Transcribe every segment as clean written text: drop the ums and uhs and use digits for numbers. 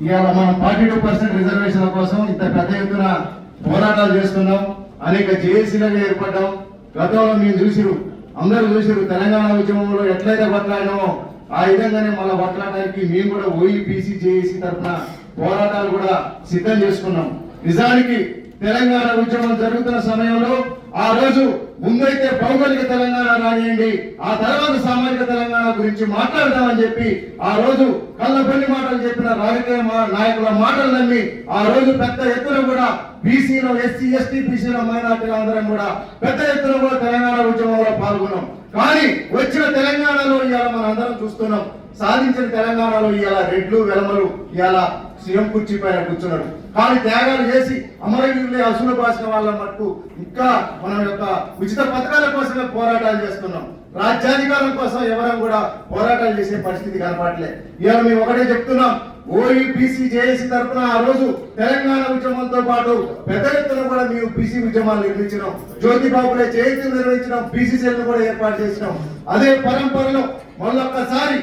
ఇవాళ మనం 42% రిజర్వేషన్ల కోసం ఇంత పెద్ద ఎత్తున పోరాటాలు చేస్తున్నాం. అనేక జేఏసీలుగా ఏర్పడ్డాం. గతంలో మేము చూసిరు, అందరూ చూసిరు, తెలంగాణ ఉద్యమంలో ఎట్లయితే కొట్లాడినామో ఆ విధంగానే మళ్ళీ కొట్లాడడానికి మేము కూడా ఓఈపీసీ జేఏసీ తరఫున పోరాటాలు కూడా సిద్ధం చేసుకున్నాం. నిజానికి తెలంగాణ ఉద్యమం జరుగుతున్న సమయంలో ఆ రోజు ముందైతే భౌగోళిక తెలంగాణ రానియండి, ఆ తర్వాత సామాజిక తెలంగాణ గురించి మాట్లాడదామని చెప్పి ఆ రోజు కళ్ళబొల్లి మాటలు చెప్పిన రాజకీయ నాయకుల మాటలు నమ్మి ఆ రోజు పెద్ద ఎత్తున కూడా బీసీలో, ఎస్సీ, ఎస్టీ, బీసీలో, మైనార్టీలు అందరం కూడా పెద్ద ఎత్తున కూడా తెలంగాణ ఉద్యమంలో పాల్గొన్నాం. కానీ వచ్చిన తెలంగాణలో ఇవాళ మనం అందరం చూస్తున్నాం, సాధించిన తెలంగాణలో ఇవాళ రెడ్లు వెలమలు ఇవాళ సీఎం కుర్చీ పైన కూర్చున్నాడు. కానీ త్యాగాలు చేసి అమరవీరులే అసలు బాసిన వాళ్ళ మటుకు ఇంకా మనం యొక్క ఉచిత పథకాల కోసమే పోరాటాలు చేస్తున్నాం. రాజ్యాధికారం కోసం ఎవరం కూడా పోరాటాలు చేసే పరిస్థితి కనపడలే. ఇవాళ మేము ఒకటే చెప్తున్నాం, ఓఈపీసీ జేఏసీ తరఫున ఆ రోజు తెలంగాణ ఉద్యమంతో పాటు పెద్ద ఎత్తున కూడా మేము బీసీ ఉద్యమాలు నిర్మించినాం. జ్యోతిబాబులే జయంతిని నిర్వహించినాం, బీసీ సెల్ను కూడా ఏర్పాటు చేసినాం. అదే పరంపరలో మళ్ళొక్కసారి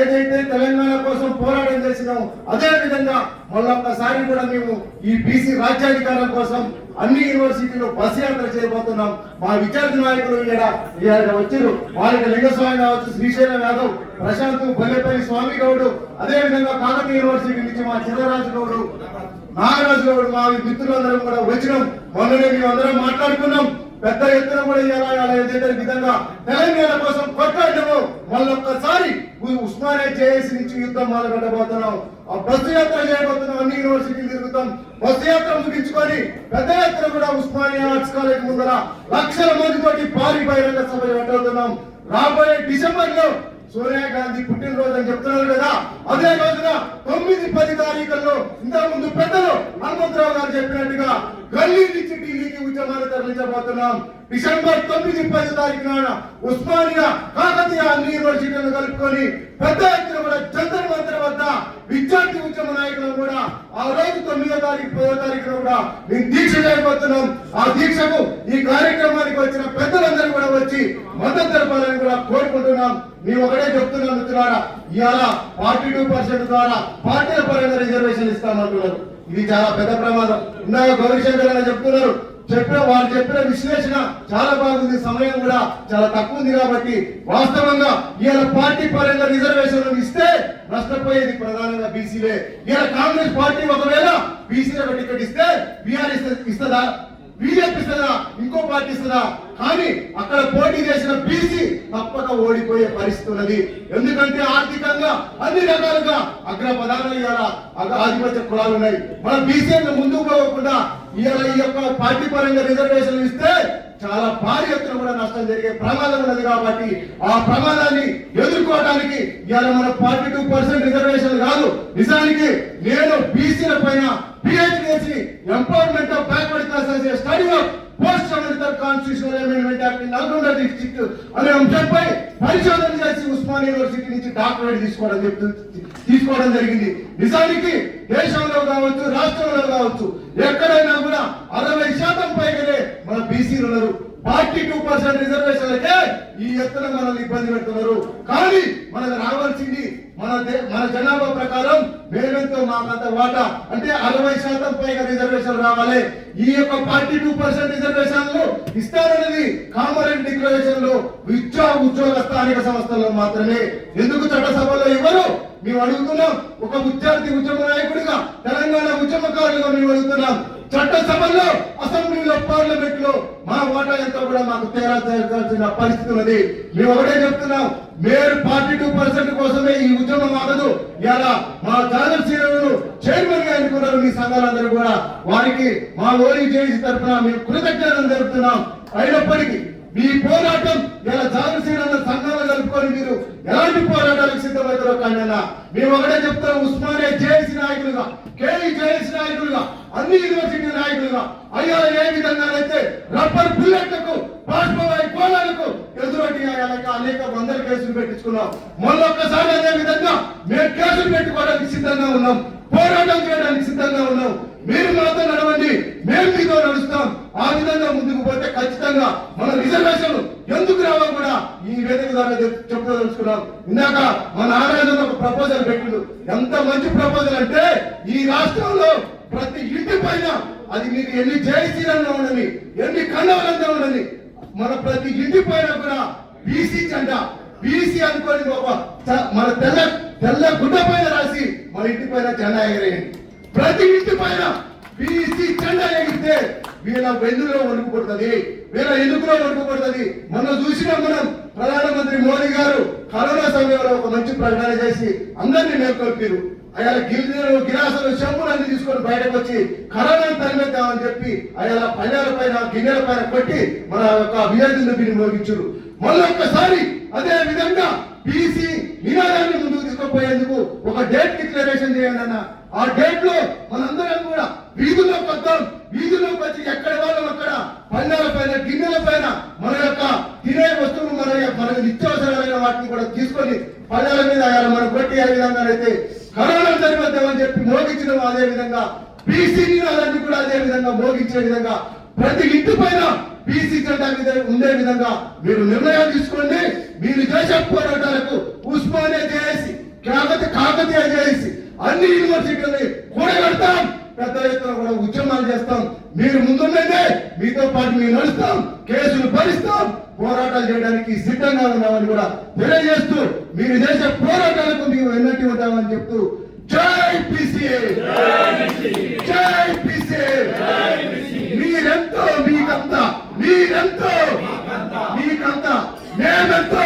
ఏదైతే తెలంగాణ కోసం పోరాటం చేసినామో అదే విధంగా మళ్ళొక్కసారి కూడా మేము ఈ బీసీ రాజ్యాధికారం కోసం అన్ని యూనివర్సిటీలో బస్ యాత్ర చేయబోతున్నాం. మా విద్యార్థి నాయకులు వచ్చారు, వాళ్ళకి లింగస్వామి కావచ్చు, శ్రీశైలం యాదవ్, ప్రశాంత్, బల్లెపల్లి స్వామి గౌడ్, అదే విధంగా కాకతీయ యూనివర్సిటీ నుంచి మా చిన్నరాజు గౌడు, నాగరాజు గౌడు, మా మిత్రులందరం కూడా వచ్చినాం. మొన్ననే మేము అందరం మాట్లాడుకున్నాం. పెద్ద ఎత్తున కూడా ఏదైతే విధంగా తెలంగాణ కోసం కొట్లాడము మళ్ళొక్కసారి ఉస్మానియా జేఏసీ నుంచి యుద్ధం మొదలుపెట్టబోతున్నాం. ఆ బస్సు యాత్ర చేయబోతున్నాం, అన్ని యూనివర్సిటీలు తిరుగుతాం. బస్సు యాత్ర ముగించుకొని పెద్ద ఎత్తున కూడా ఉస్మానియా ఆర్ట్స్ కాలేజ్ ముందర లక్షల మందితోటి భారీ బహిరంగ సభ పెట్టబోతున్నాం. రాబోయే డిసెంబర్ లో సోనియా గాంధీ పుట్టినరోజు అని చెప్తున్నారు కదా, అదే రోజున 9-10 తారీఖుల్లో ఇంతకు ముందు పెద్దలు హనుమంతరావు గారు చెప్పినట్టుగా గల్లీ నుంచి ఢిల్లీకి ఉద్యమాలు తరలించబోతున్నాం. డిసెంబర్ 9-10 తారీఖు నాడు ఉస్మానియా, కాకతీయ అన్ని యూనివర్సిటీలను కలుపుకొని పెద్ద ఎత్తున కూడా జంతర్ మంతర్ వద్ద విద్యార్థి ఉద్యమ నాయకులను కూడా ఆ రోజు 9వ తారీఖు 10వ తారీఖున కూడా మేము దీక్ష చేయబోతున్నాం. ఆ దీక్షకు ఈ కార్యక్రమానికి వచ్చిన పెద్దలందరూ కూడా వచ్చి మద్దతు తెలపాలని కూడా కోరుకుంటున్నాం. మేము ఒకటే చెప్తున్నాం మిత్రులారా, ఇవాళ 42% ద్వారా పార్టీల పరంగా రిజర్వేషన్ ఇస్తామంటున్నారు. ఇది చాలా పెద్ద ప్రమాదం. ఇందాక గౌరీశంకర్ అని చెప్తున్నారు, వాళ్ళు చెప్పిన విశ్లేషణ చాలా బాగుంది. సమయం కూడా చాలా తక్కువ ఉంది కాబట్టి వాస్తవంగా ఇవాళ పార్టీ పరంగా రిజర్వేషన్ ఇస్తే నష్టపోయేది ప్రధానంగా బీసీలే. ఇవాళ కాంగ్రెస్ పార్టీ ఒకవేళ బీసీలకు టికెట్ ఇస్తే బీఆర్ ఇస్తుందా, బీజేపీ ఇస్తుందా, ఇంకో పార్టీ ఇస్తుందా? కానీ అక్కడ పోటీ చేసిన బీసీ తప్పక ఓడిపోయే పరిస్థితి ఉన్నది. ఎందుకంటే ఆర్థికంగా అన్ని రకాలుగా అగ్రపదాలు ఇవాళ ఆధిపత్య కులాలు ఉన్నాయి. మన బీసీలను ముందుకు పోకుండా ఇవాళ ఈ యొక్క పార్టీ పరంగా రిజర్వేషన్లు ఇస్తే చాలా భారీ ఎత్తున కూడా నష్టం జరిగే ప్రమాదం ఉన్నది. కాబట్టి ఆ ప్రమాదాన్ని ఎదుర్కోవడానికి ఇవాళ మన 42% రిజర్వేషన్ కాదు, నిజానికి నేను బీసీల పైన PhD empowerment of backward classes study of post constitutional amendment act Nalgonda district అనే అంశంపై పరిశోధన చేసి ఉస్మానియా యూనివర్సిటీ నుంచి డాక్టరేట్ తీసుకోవడం జరిగింది. నిజానికి దేశంలో కావచ్చు, రాష్ట్రంలో కావచ్చు, ఎక్కడైనా కూడా 60% పైగానే మన బీసీలు ఉన్నారు. 42% రిజర్వేషన్లకే ఈ ఎత్తున మనల్ని ఇబ్బంది పెడుతున్నారు. కానీ మనకు రావాల్సింది మన జనాభా ప్రకారం మేమెంతో మాకంత వాటా అంటే 60% పైగా రిజర్వేషన్ రావాలి. ఈ యొక్క 42% రిజర్వేషన్లు ఇస్తారనేది కామన్ డిక్లరేషన్ లో ఉద్యోగ స్థానిక సంస్థల్లో మాత్రమే. ఎందుకు చట్టసభలో ఇవ్వరు? మేము అడుగుతున్నాం. ఒక విద్యార్థి ఉద్యమ నాయకుడిగా, తెలంగాణ ఉద్యమకారులుగా మేము అడుగుతున్నాం. చట్టసభల్లో, అసెంబ్లీలో, పార్లమెంట్ లో మా వాటా ఎంతో కూడా మాకు తేల్చాల్సిన పరిస్థితి ఉన్నది. మేము ఒకటే చెప్తున్నాం, మీరు 42% కోసమే ఈ ఉద్యమం ఆగదు. ఇలా మా జనరల్ సీనియర్లు చైర్మన్ గా ఎన్నుకున్నారు మీ సంఘాలందరూ కూడా. వారికి మా ఓఈజేసీ తరఫున మేము కృతజ్ఞతలు జరుపుతున్నాం. అయినప్పటికీ మీ పోరాటం ఇలా జాగరణ సంఘాలు కలుపుకొని మీరు ఎలాంటి పోరాటాలకు సిద్ధమవుతారో కానీ మేము ఒకటే చెప్తాం, ఉస్మానియా జేఏసీ నాయకులుగా, కేఈ జేఏసీ నాయకులుగా, అన్ని యూనివర్సిటీ నాయకులుగా అయ్యా ఏ విధంగానైతే రబ్బర్ బుల్లెట్లకు, బాష్పవాయు కోలాలకు ఎదురొడ్డి అనేక వందల కేసులు పెట్టించుకున్నాం. మొన్నొక్కసారి అదే విధంగా మేము కేసులు పెట్టుకోవడానికి సిద్ధంగా ఉన్నాం, పోరాటం చేయడానికి సిద్ధంగా ఉన్నాం. మీరు మాతో నడవండి, మేము మీతో నడుస్తాం. ఆ విధంగా ముందుకు పోతే ఖచ్చితంగా మన రిజర్వేషన్ ఎందుకు రావో కూడా ఈ వేదిక ద్వారా చెప్పదలుచుకున్నాం. తీసుకున్నాం. ఇందాక మన నారాయణ ఒక ప్రపోజల్ పెట్టిండు. ఎంత మంచి ప్రపోజల్ అంటే ఈ రాష్ట్రంలో ప్రతి ఇంటి పైన అది మీకు ఎన్ని జయశీలంగా ఉండని, ఎన్ని కండవలంగా ఉండని, మన ప్రతి ఇంటి పైన కూడా బీసీ జెండా, బీసీ అనుకోని మన తెల్ల గుడ్డ పైన రాసి మన ఇంటి పైన జెండా ఎగరేయండి. ప్రతి ఇంటి పైన బీసీ జెండా ఎగిరితే వీళ్ళ వెన్నులో వణుకుపడుతుంది, వీళ్ళ ఎన్నుకలో వణుకుపడుతుంది. మనం చూసినాం, మనం ప్రధానమంత్రి మోడీ గారు కరోనా సమయంలో ఒక మంచి ప్రకటన చేసి అందరినీ మేల్కొల్పారు. అయాల గిన్నెలు గిలాసులు చెంబులు అన్ని తీసుకొని బయటకు వచ్చి కరోనాను తరిమేద్దామని చెప్పి అయాల పల్లెల పైన గిన్నెల పైన కొట్టి మన యొక్క విజయదుందుని మోగించుడు. మళ్ళొక్కసారి అదే విధంగా బీసీ నినాదాన్ని ముందుకు తీసుకుపోయేందుకు ఒక డేట్ డిక్లరేషన్ చేయండి అన్న. ఆ డేట్ లో మనందరం కూడా వీధుల్లోకి వద్దాం. వీధుల్లోకి వచ్చి ఎక్కడ వాళ్ళం అక్కడ పల్లెల పైన గిన్నెల పైన మన యొక్క తినే వస్తువులు మనకు నిత్యావసరమైన వాటిని కూడా తీసుకొని పల్లెల మీద మనం కొట్టి ఏ విధంగా అయితే కరోనా సరిపోద్దామని చెప్పి మోగించడం, అదే విధంగా బీసీ నినాదాన్ని కూడా అదే విధంగా మోగించే విధంగా ప్రతి ఇంటి పైన బీసీ జెండా మీద ఉండే విధంగా మీరు నిర్ణయాలు తీసుకోండి. మీరు చేసే పోరాటాలకు ఉస్మానియా చేసి కాకతీయ చేసి అన్ని యూనివర్సిటీలని కూడగడతాం, పెద్ద ఎత్తున కూడా ఉద్యమాలు చేస్తాం. మీరు ముందున్నదే, మీతో పాటు మేము నడుస్తాం, కేసులు భరిస్తాం, పోరాటాలు చేయడానికి సిద్ధంగా ఉన్నామని కూడా తెలియజేస్తూ మీరు చేసే పోరాటాలకు మేము ఎన్నటి ఉంటామని చెప్తూ జై పీసీఏ, జై పీసీఏ. మీరెంతో మీకంతా, మీరెంతో మీకంతా, మేమెంతో